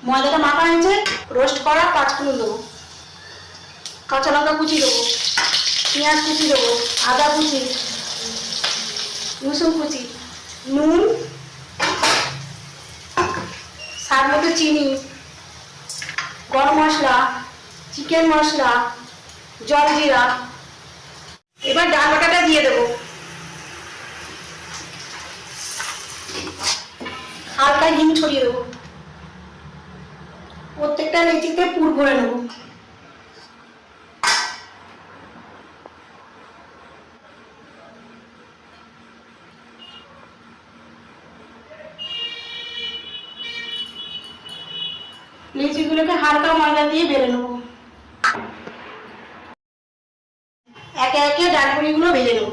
ময়দাটা মাখা হয়েছে, রোস্ট করা কাঁচকুলো দেবো, কাঁচা লঙ্কা কুচি দেবো, পেঁয়াজ কুচি দেবো, আদা কুচি, রসুন কুচি, নুন, স্বাদ মতো চিনি, গরম মশলা, চিকেন মশলা, জলজিরা। এবার ডাল বাটাটা দিয়ে দেবো, হালকা হিং ছড়িয়ে দেবো, প্রত্যেকটা লেচিতে পুর ভরে নেবো। লিচিগুলোকে হালকা ময়দা দিয়ে বেলে নেবো, একে একে ডালপুরিগুলো ভেজে নেবো।